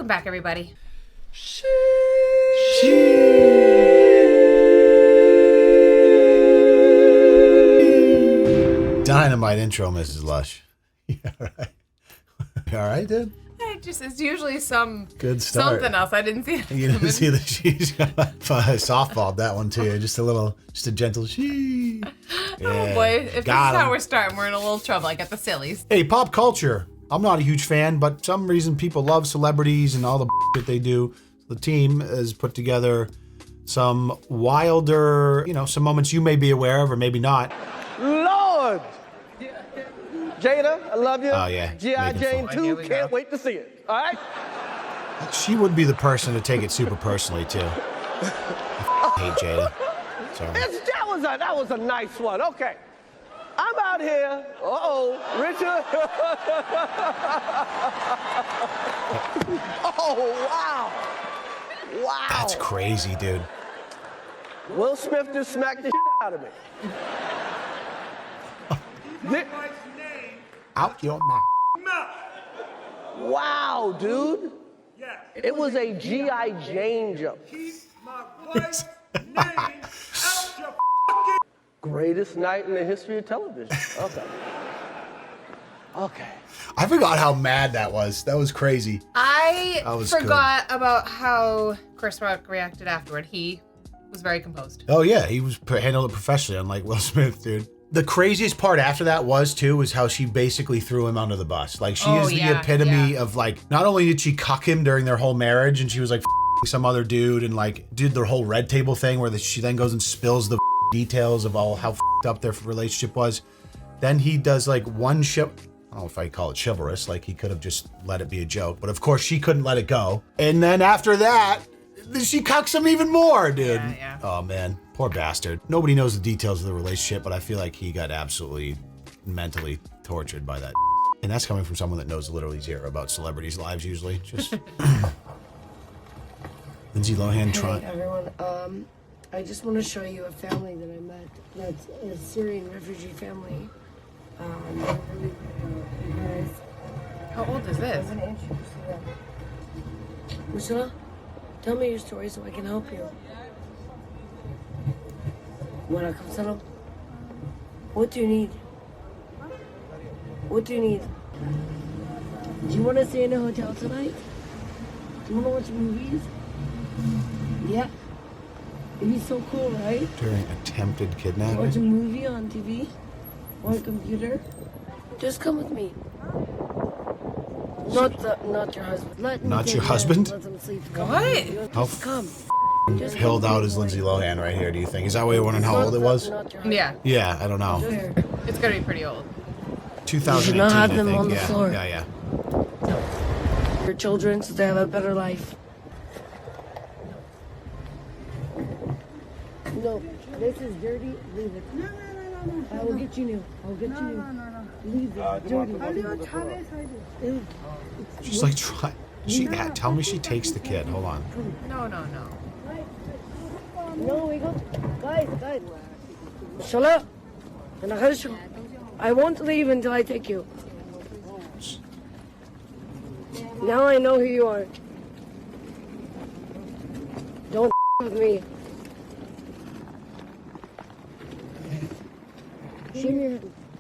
Welcome back, everybody. Dynamite intro, Mrs. Lush. You all right? You all right, dude? It's usually some good start. Something else. I didn't see it. You didn't see that she's softballed that one to you. Just a gentle she. Yeah, oh boy, if this is how we're starting, we're in a little trouble. I got the sillies. Hey, pop culture. I'm not a huge fan, but some reason people love celebrities and all the that they do. The team has put together some wilder, some moments you may be aware of or maybe not. Lord! Jada, I love you. Oh, yeah. G.I. Jane 2, can't wait to see it. All right? She would be the person to take it super personally, too. I hate Jada. Sorry. That was a nice one. Okay. I'm out here. Richard. Oh, wow. Wow. That's crazy, dude. Will Smith just smacked the shit out of me. Out your mouth. Wow, dude. It was a G.I. Jane jump. Keep my wife's name out your Greatest night in the history of television. Okay. I forgot how mad that was. That was crazy. I forgot about how Chris Rock reacted afterward. He was very composed. Oh, yeah. He was handled it professionally, unlike Will Smith, dude. The craziest part after that was how she basically threw him under the bus. Like, she is the epitome of, not only did she cuck him during their whole marriage, and she was, some other dude, and, did their whole red table thing where she then goes and spills the details of all how up their relationship was. Then he does, one show. I don't know if I call it chivalrous. He could have just let it be a joke. But, of course, she couldn't let it go. And then after that, she cucks him even more, dude. Yeah. Oh, man. Poor bastard. Nobody knows the details of the relationship, but I feel like he got absolutely mentally tortured by that. And that's coming from someone that knows literally zero about celebrities' lives usually. Just Lindsay Lohan trying. Hey everyone, I just want to show you a family that I met. That's a Syrian refugee family. They're really you guys. How old is this? I'm gonna introduce you. Priscilla, tell me your story so I can help you. Wanna come settle? What do you need? What do you need? Do you want to stay in a hotel tonight? Do you want to watch movies? Yeah. It'd be so cool, right? During attempted kidnapping. Watch a movie on TV or a computer. Just come with me. Not your husband. Not your husband? Let them sleep. What? How Come. hilled out is Lindsay Lohan right here, do you think? Is that why you're wondering how old it was? Yeah. Yeah, I don't know. It's gonna be pretty old. 2018, You should not have them I think. on the floor. Yeah. Your children so they have a better life. No, this is dirty. Leave it. No. I will get you new. I'll get you new. No. Leave it. Dirty. She's try. Tell me she takes the kid. Hold on. No. No, we go. Guys. Shut up. I won't leave until I take you. Now I know who you are. Don't with me.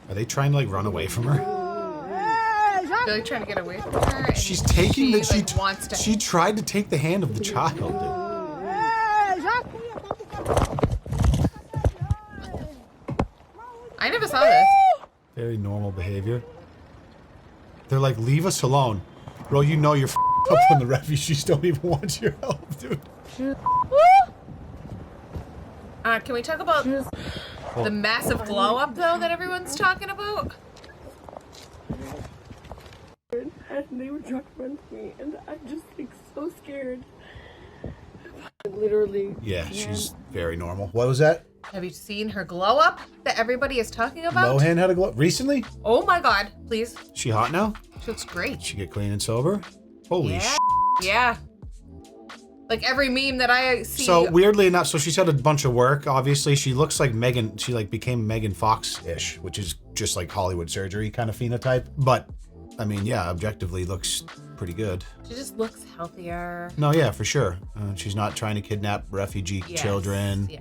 Are they trying to run away from her? They're trying to get away from her. And She's taking wants to. She tried to take the hand of the child, dude. I never saw this. Very normal behavior. They're like, leave us alone. Bro, you know you're up when the refugees don't even want your help, dude. Can we talk about the massive glow up though that everyone's talking about? And they were trying to run to me, and I'm just so scared. Literally. Yeah, she's very normal. What was that? Have you seen her glow up that everybody is talking about? Lohan had a glow recently? Oh my god, please. She hot now? She looks great. She get clean and sober? Holy yeah. Yeah. Like every meme that I see. So weirdly enough, so she's had a bunch of work. Obviously, she looks like Megan. She became Megan Fox-ish, which is just like Hollywood surgery kind of phenotype. But I mean, yeah, objectively looks pretty good. She just looks healthier. No, yeah, for sure. She's not trying to kidnap refugee children. Yeah.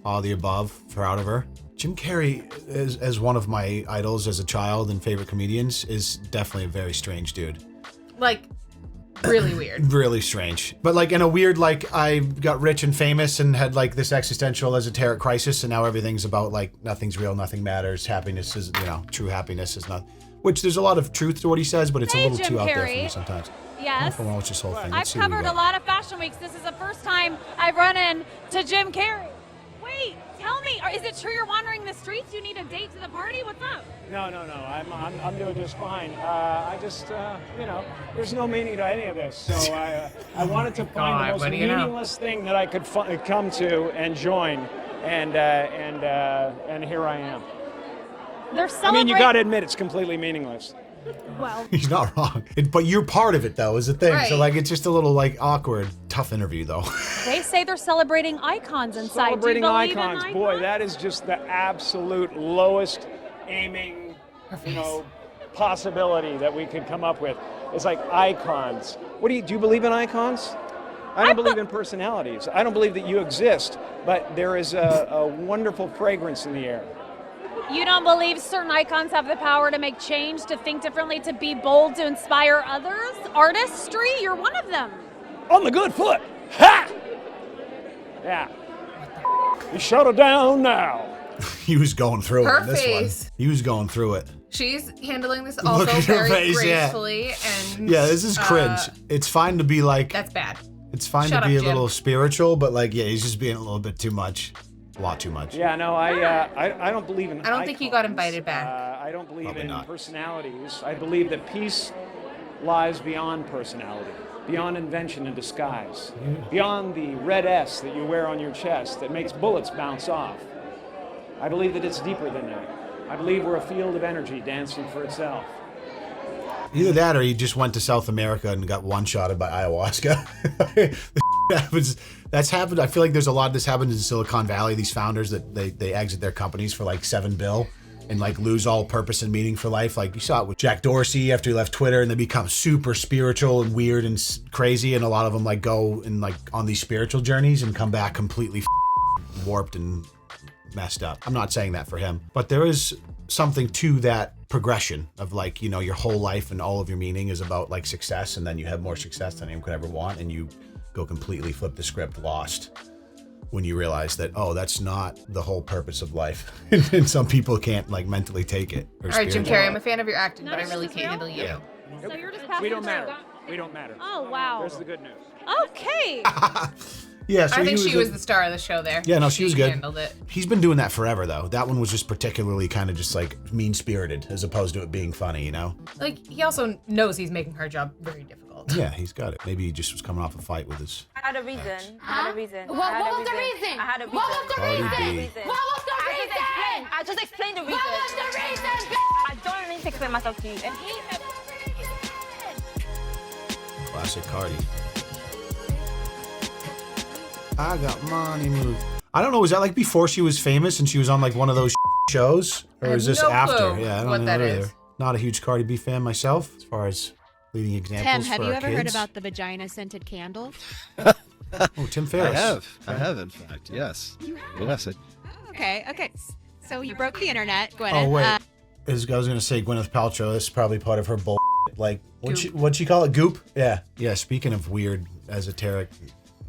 All the above. Proud of her. Jim Carrey, as one of my idols as a child and favorite comedians, is definitely a very strange dude. Like, really weird. Really strange. But like in a weird, like, I got rich and famous and had like this existential esoteric crisis, and now everything's about like nothing's real, nothing matters. Happiness is, true happiness is not. Which there's a lot of truth to what he says, but it's a little Jim too out there for Carrey. me sometimes. Yes. I don't watch this whole thing. I've Let's see what we covered a got. lot of fashion weeks. This is the first time I've run into Jim Carrey. Wait, tell me, is it true you're wandering the streets? You need a date to the party? What's up? No. I'm doing just fine. I just, there's no meaning to any of this. So I wanted to find the most meaningless thing that I could come to and join, and here I am. They're I celebrating. mean, you got to admit it's completely meaningless. Well, He's not wrong. But you're part of it, though, is the thing. Right. So, like, it's just a little, like, awkward. Tough interview, though. they say they're celebrating icons inside. Celebrating Do you believe in icons. Boy, that is just the absolute lowest aiming, possibility that we could come up with. It's like icons. Do you believe in icons? I don't believe in personalities. I don't believe that you exist, but there is a wonderful fragrance in the air. You don't believe certain icons have the power to make change, to think differently, to be bold, to inspire others? Artistry, you're one of them. On the good foot. Ha! Yeah. You shut her down now. He was going through Her it in this face. one. He was going through it. She's handling this Look also at her very face, yeah. gracefully, and Yeah, this is cringe. It's fine to be like, that's bad. it's fine Shut to be up, a little Jim. spiritual, but like, yeah, he's just being a little bit too much. A lot too much. Yeah, no, I don't believe in I don't think he got invited back. I don't believe Probably in not. personalities. I believe that peace lies beyond personality, beyond invention and disguise, beyond the red S that you wear on your chest that makes bullets bounce off. I believe that it's deeper than that. I believe we're a field of energy dancing for itself. Either that or he just went to South America and got one-shotted by ayahuasca. That's happened. I feel like there's a lot of this happens in Silicon Valley. These founders that they exit their companies for like $7 billion and like lose all purpose and meaning for life. Like you saw it with Jack Dorsey after he left Twitter, and they become super spiritual and weird and crazy. And a lot of them like go and like on these spiritual journeys and come back completely warped and messed up. I'm not saying that for him, but there is something to that progression of like, your whole life and all of your meaning is about like success, and then you have more success than anyone could ever want, and you go completely flip the script, lost, when you realize that, oh, that's not the whole purpose of life. And some people can't like mentally take it. All right, Jim Carrey, I'm a fan of your acting, but I really can't handle you. Yeah. So you're just passing We don't through. matter. We don't matter. Oh, wow. There's the good news. Okay. Yeah, so I think she a- was the star of the show there. Yeah, no, she was good. Handled it. He's been doing that forever, though. That one was just particularly kind of just like mean-spirited, as opposed to it being funny, Like, he also knows he's making her job very difficult. Yeah, he's got it. Maybe he just was coming off a fight with his. I had a reason. I had a reason. What was the reason? I had a reason. What was the Cardi reason? B. What was the reason? I just explained the reason. What was the reason? I don't need to explain myself to you. Classic Cardi. I got money move. I don't know, was that like before she was famous and she was on like one of those shows? Or I is have this no after? clue Yeah, I don't what know that either. is. Not a huge Cardi B fan myself, as far as leading examples Tim, have for you our ever heard kids. about the vagina-scented candle? Oh, Tim Ferriss. I have in fact, yes. Yes. Okay. So you broke the internet, Gwyneth. Oh, wait. I was going to say Gwyneth Paltrow. This is probably part of her bull. Like, what'd she call it? Goop? Yeah. Yeah, speaking of weird, esoteric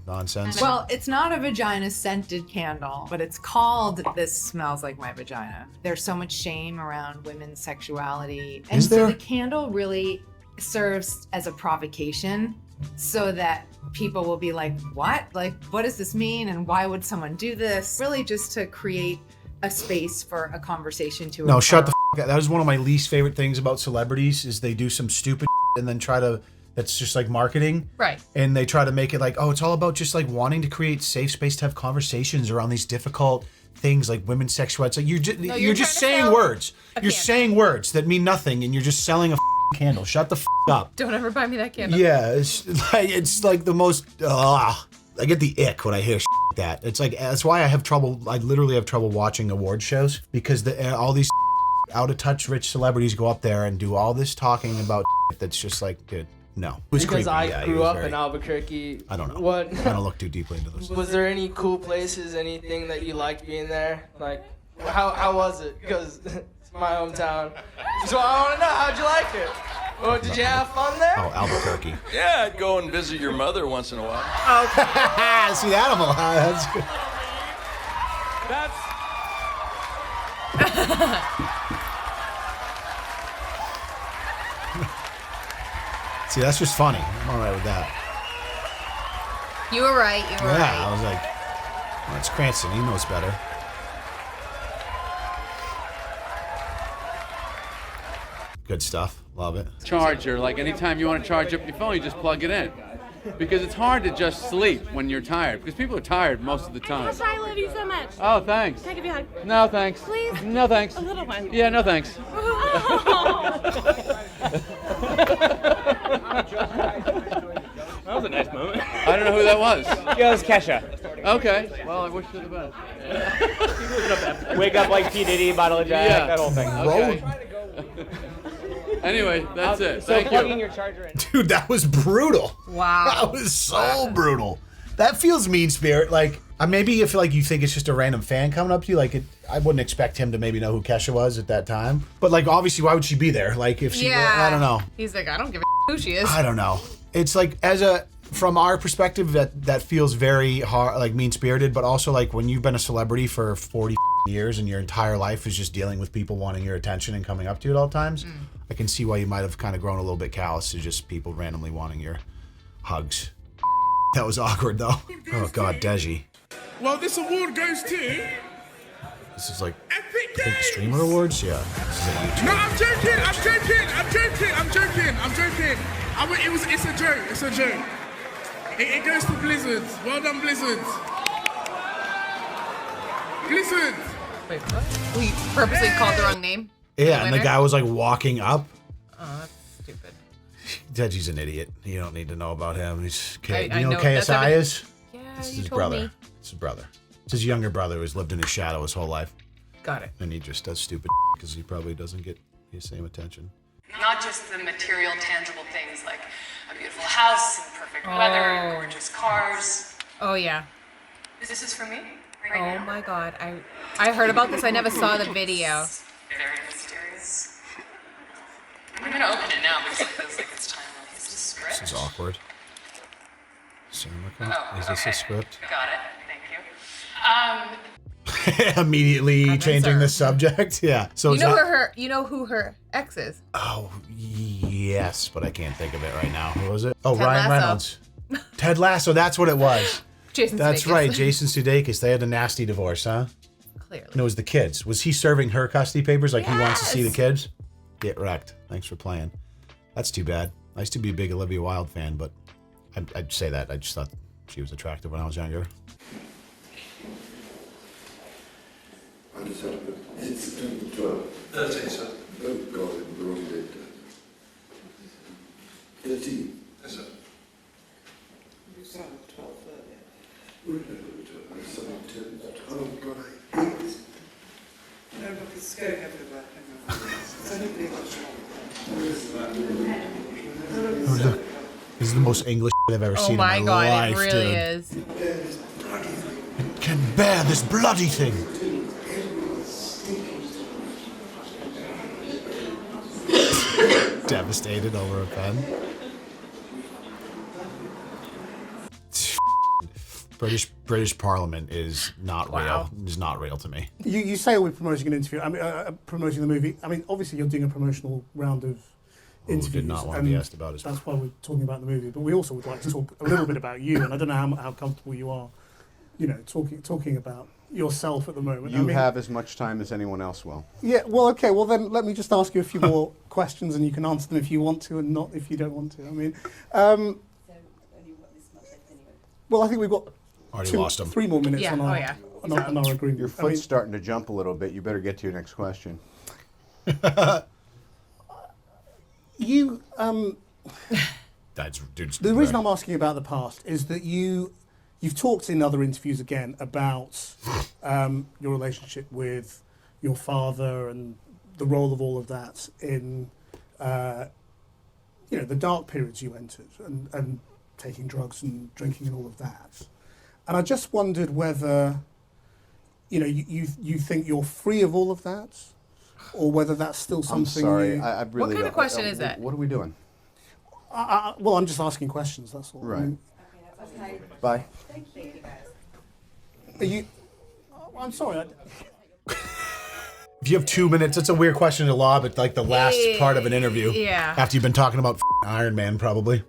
nonsense. Well, it's not a vagina-scented candle, but it's called This Smells Like My Vagina. There's so much shame around women's sexuality. And Is there? so the candle really serves as a provocation so that people will be like, what? Like, what does this mean? And why would someone do this? Really just to create a space for a conversation to No, occur. shut the f*** up. That was one of my least favorite things about celebrities is they do some stupid and then try to, that's just like marketing. Right. And they try to make it like, oh, it's all about just like wanting to create safe space to have conversations around these difficult things like women's sexuality. It's like you're just trying to saying sell words. a You're candle. saying words that mean nothing and you're just selling a candle. Shut the up. Don't ever buy me that candle. Yeah, it's like the most, I get the ick when I hear like that. It's like, that's why I literally have trouble watching award shows because all these out of touch rich celebrities go up there and do all this talking about that's just like, dude, No. It was because creepy. I grew up in Albuquerque. I don't know. What? I don't look too deeply into this. Was there any cool places, anything that you liked being there? Like, how was it? Because it's my hometown. So I want to know, how'd you like it? Oh, did you have fun there? Oh, Albuquerque. Yeah, I'd go and visit your mother once in a while. Okay. See, animal. That's good. See, that's just funny. I'm all right with that. You were right. You were right. Yeah, I was like, well, it's Cranston. He knows better. Good stuff. Love it. Charger, like anytime you want to charge up your phone, you just plug it in. Because it's hard to just sleep when you're tired. Because people are tired most of the time. I love you so much. Oh, thanks. Can I give you a hug? No, thanks. Please? No, thanks. A little one. Yeah, no, thanks. That was a nice moment. I don't know who that was. Yeah, it was Kesha. Okay. Well, I wish you the best. Wake up like P. Diddy, bottle of Jack, that whole thing. Okay. Anyway, that's it. So Thank plugging you. your charger in. Dude, that was brutal. Wow. That was so brutal. That feels mean spirit. Like, maybe if like you think it's just a random fan coming up to you, like I wouldn't expect him to maybe know who Kesha was at that time. But like, obviously, why would she be there? Like, if she, I don't know. He's like, I don't give a who she is. I don't know. It's like from our perspective, that feels very hard, like mean spirited. But also like when you've been a celebrity for 40 years and your entire life is just dealing with people wanting your attention and coming up to you at all times. I can see why you might have kind of grown a little bit callous to just people randomly wanting your hugs. That was awkward though. Oh God, Deji. Well, this award goes to... This is like, I think the Streamer Awards? Yeah. This is a YouTube. No, I'm joking. It's a joke. It's a joke. It goes to Blizzards. Well done, Blizzards. Blizzards. Wait, what? We purposely called the wrong name? Yeah, and the guy was like walking up. Oh, that's stupid. Deji's an idiot. You don't need to know about him. He's I you know know, KSI is? Yeah, This is you his told brother. me. It's his brother. It's his younger brother who's lived in his shadow his whole life. Got it. And he just does stupid because he probably doesn't get the same attention. Not just the material, tangible things like a beautiful house and perfect weather and gorgeous cars. Oh, yeah. This is for me? Oh my God. I heard about this. I never saw the video. Very mysterious. I'm gonna open it now because it feels like it's time. Is this a script? This is awkward. Oh, Is this a script? Got it. Thank you. Immediately changing the subject. Yeah. So You know who her ex is? Oh yes, but I can't think of it right now. Who was it? Oh, Ted Ryan Lasso. Reynolds. Ted Lasso. That's what it was. Jason That's Sudeikis. right. Jason Sudeikis. They had a nasty divorce, huh? Clearly. No, it was the kids. Was he serving her custody papers like he wants to see the kids? Get wrecked. Thanks for playing. That's too bad. I used to be a big Olivia Wilde fan, but I'd say that. I just thought she was attractive when I was younger. Is it September 12th? 13th, sir. Oh, God, we're already late. 13th? Yes, sir. You said 12:30. Oh, God, I hate this. No, but it's going everywhere. It's only been much Oh, look. This is the most English I've ever seen in my God, life, it really dude. is. It can bear this bloody thing. Devastated over a pen. British Parliament is not real. Is not real to me. You say we're promoting an interview. I mean, promoting the movie. I mean, obviously you're doing a promotional round of interviews. Did not want to be asked about his. That's why we're talking about the movie. But we also would like to talk a little bit about you. And I don't know how comfortable you are, you know, talking about yourself at the moment. You have as much time as anyone else will. Yeah. Well, okay. Well, then let me just ask you a few more questions, and you can answer them if you want to, and not if you don't want to. I mean, well, I think we've got. Already lost him. 3 more minutes Yeah. on our, on our agreement. Your foot's starting to jump a little bit. You better get to your next question. You, dude's the reason I'm asking about the past is that you've talked in other interviews again about your relationship with your father and the role of all of that in you know, the dark periods you entered and taking drugs and drinking and all of that. And I just wondered whether, you know, you think you're free of all of that, or whether that's still something. I'm sorry, I really. What kind of question is that? What are we doing? Well, I'm just asking questions. That's all. Right. I mean, Bye. Thank you guys. are you? I'm sorry. If you have 2 minutes, it's a weird question to lob at like the last part of an interview. Yeah. After you've been talking about Iron Man, probably.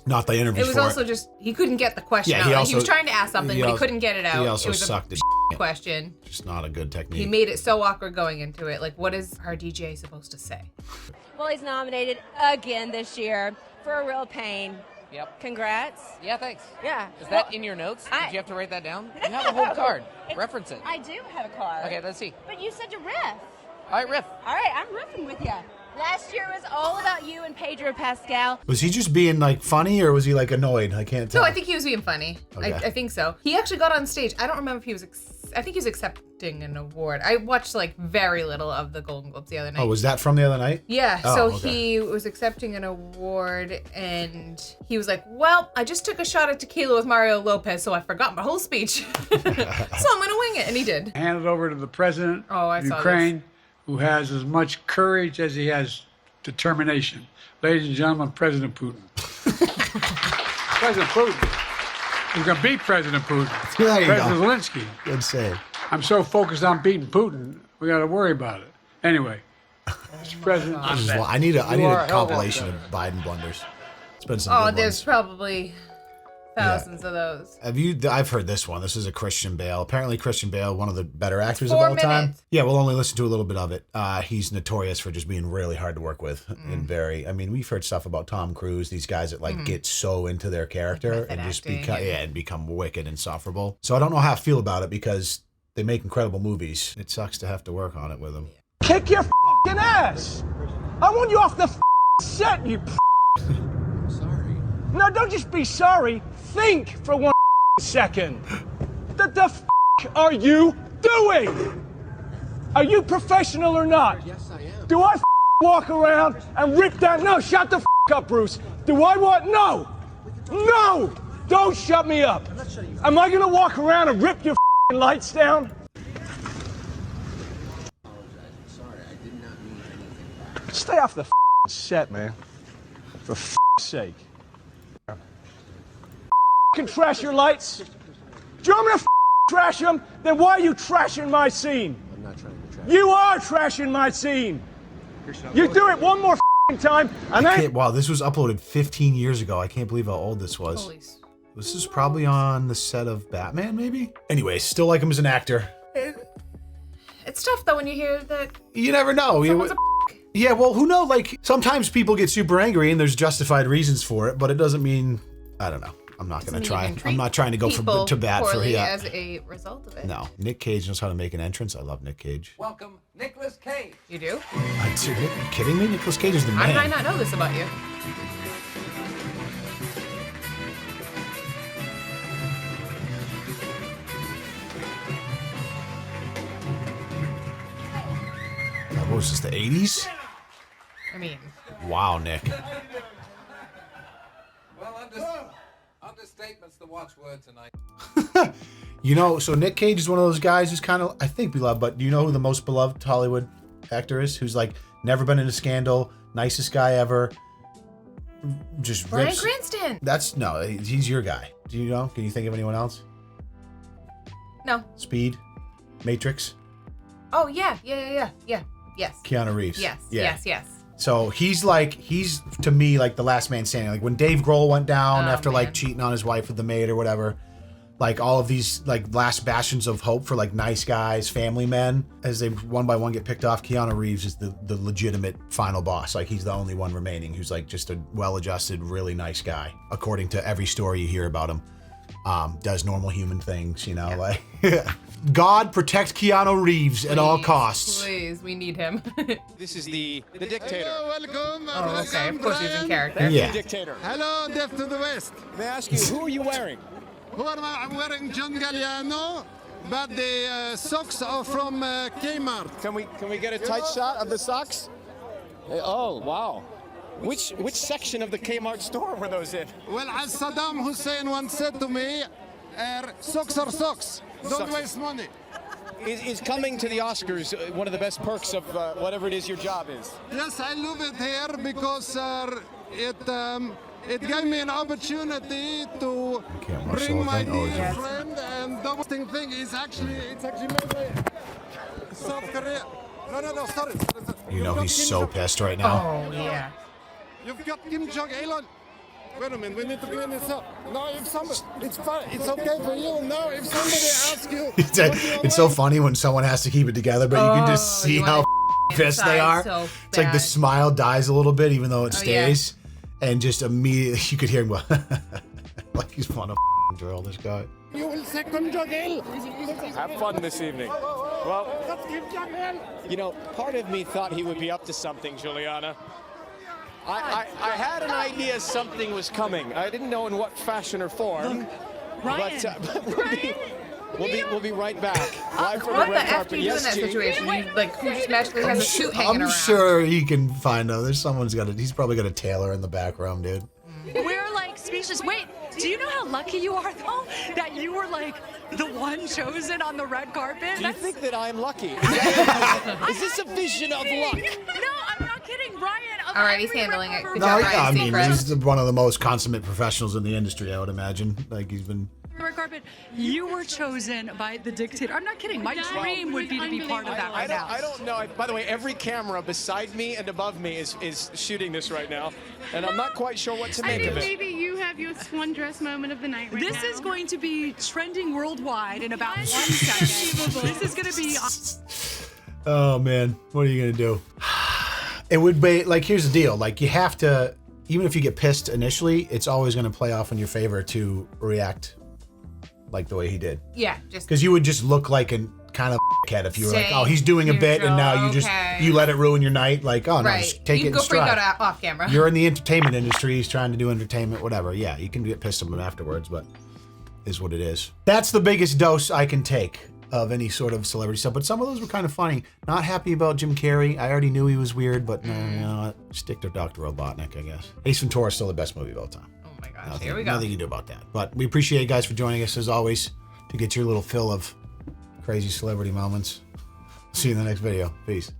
Not the interview. It was also just he couldn't get the question Yeah, out. he Like, also- he was trying to ask something, but he couldn't get it out. He also it was sucked a at question. Just not a good technique. He made it so awkward going into it. Like, what is our DJ supposed to say? Well, he's nominated again this year for A Real Pain. Yep. Congrats. Yeah, thanks. Yeah. Is that in your notes? Did you have to write that down? You have a whole card. Reference it. I do have a card. Okay, let's see. But you said to riff. All right, riff. All right, I'm riffing with you. Last year was all about you and Pedro Pascal. Was he just being like funny, or was he like annoyed? I can't tell. No, I think he was being funny. Okay. I think so. He actually got on stage. I don't remember if he was. I think he was accepting an award. I watched like very little of the Golden Globes the other night. Oh, was that from the other night? Yeah, Oh, so okay. he was accepting an award and he was like, well, I just took a shot at tequila with Mario Lopez, so I forgot my whole speech. So I'm gonna wing it, and he did. Hand it over to the president I of saw Ukraine, who has as much courage as he has determination. Ladies and gentlemen, President Putin. President Putin. He's going to beat President Putin. There you President go. Zelensky. Good save. I'm so focused on beating Putin, we got to worry about it. Anyway, Mr. President, I need a you are a hell of a compilation of Biden blunders. It's been some Oh, good there's ones. probably thousands of those. I've heard this one. This is a Christian Bale. Apparently Christian Bale, one of the better actors of 4 all time. minutes. Yeah, we'll only listen to a little bit of it. He's notorious for just being really hard to work with and we've heard stuff about Tom Cruise, these guys that like get so into their character and just become wicked and insufferable. So I don't know how I feel about it because they make incredible movies. It sucks to have to work on it with them. Kick your f***ing ass! I want you off the set, you Sorry. No, don't just be sorry. Think for 1 second. What the f*** are you doing? Are you professional or not? Yes, I am. Do I walk around and rip that? No, shut the up, Bruce. Do I what? No! No! Don't shut me up. Am I gonna walk around and rip your lights down? Stay off the set, man. For sake. Can trash your lights? Do you want me to trash them? Then why are you trashing my scene? I'm not trying to trash. You are trashing my scene. You do it one more time, and then. Wow, this was uploaded 15 years ago. I can't believe how old this was. Holy This is probably on the set of Batman, maybe? Anyway, still like him as an actor. It's tough though when you hear that. You never know. Someone's a Yeah, well, who knows? Like, sometimes people get super angry and there's justified reasons for it, but it doesn't mean, I don't know. I'm not going to try. I'm not trying to go to bat for as a result of it. No. Nick Cage knows how to make an entrance. I love Nick Cage. Welcome, Nicolas Cage. You do? Are you kidding me? Nicolas Cage is the How man. did I not know this about you? What was this, the 80s? I mean, Wow, Nick. Well, understatement's the watchword tonight. You know, so Nick Cage is one of those guys who's kind of, I think, beloved, but do you know who the most beloved Hollywood actor is? Who's like never been in a scandal, nicest guy ever, just Bryan rips. Cranston. That's, no, he's your guy. Do you know? Can you think of anyone else? No. Speed? Matrix? Oh yeah. Yes. Keanu Reeves. Yes. So he's to me like the last man standing. Like when Dave Grohl went down after like cheating on his wife with the maid or whatever, like all of these like last bastions of hope for like nice guys, family men, as they one by one get picked off, Keanu Reeves is the legitimate final boss. Like he's the only one remaining who's like just a well-adjusted, really nice guy, according to every story you hear about him. Does normal human things, you know, like God protect Keanu Reeves at all costs. Please, we need him. This is the dictator. Hello, welcome. Oh, okay. Of course he's in character. That's Yeah. the dictator. Hello, Death to the West. May I ask you, who are you wearing? Who am I? I'm wearing John Galliano, but the socks are from Kmart. Can we get a tight shot of the socks? Oh, wow. Which section of the Kmart store were those in? Well, as Saddam Hussein once said to me, socks are socks. Don't waste money. Is coming to the Oscars one of the best perks of whatever it is your job is? Yes, I love it here because it gave me an opportunity to bring my dear friend, and the most thing is actually made by South Korea. No, sorry. You know he's so pissed right now. Oh, yeah. You've got Kim Jong-il. Wait a minute, we need to clean this up. No, if somebody, it's fine, it's okay for you. No, if somebody asks you. It's so funny when someone has to keep it together, but you can just see how pissed they are. So it's like the smile dies a little bit, even though it stays. Yeah. And just immediately, you could hear him go, like he's want to drill this guy. You will say Kim Jong-il. Have fun this evening. Well, That's Kim Jong-il. you know, part of me thought he would be up to something, Juliana. I had an idea something was coming. I didn't know in what fashion or form. Ryan. But we'll be right back. Live from What the the red F carpet. do you do in that G? situation? You, like, who just magically has a suit hanging I'm around? sure he can find out. There's someone's got he's probably got a tailor in the background, dude. We're like speechless. Wait, do you know how lucky you are though that you were like the one chosen on the red carpet? Do you think that I'm lucky? Is this a vision of luck? No, I'm not kidding, Ryan. All right, he's handling it. Good No, job, yeah, I Ryan. mean, Secret. he's one of the most consummate professionals in the industry, I would imagine. Like, he's been... Red carpet, you were chosen by the dictator. I'm not kidding. My dream would be to be part of that right now. I don't know. By the way, every camera beside me and above me is shooting this right now, and I'm not quite sure what to make of it. Maybe you have your swan dress moment of the night right This now. is going to be trending worldwide in about 1 second. This is going to be... Oh, man. What are you going to do? It would be, like, here's the deal. Like, you have to, even if you get pissed initially, it's always going to play off in your favor to react like the way he did. Yeah, just Because you would just look like a kind of cat if you were like, Stay oh, he's doing a bit, and now you just, neutral, you let it ruin your night. Like, oh, no, right. just take You it can in go freak stride. out off camera. You're in the entertainment industry. He's trying to do entertainment, whatever. Yeah, you can get pissed at him afterwards, but is what it is. That's the biggest dose I can take of any sort of celebrity stuff. But some of those were kind of funny. Not happy about Jim Carrey. I already knew he was weird, but no, you know what? Stick to Dr. Robotnik, I guess. Ace Ventura is still the best movie of all time. Oh my gosh, here we go. Nothing you can do about that. But we appreciate you guys for joining us as always to get your little fill of crazy celebrity moments. See you in the next video. Peace.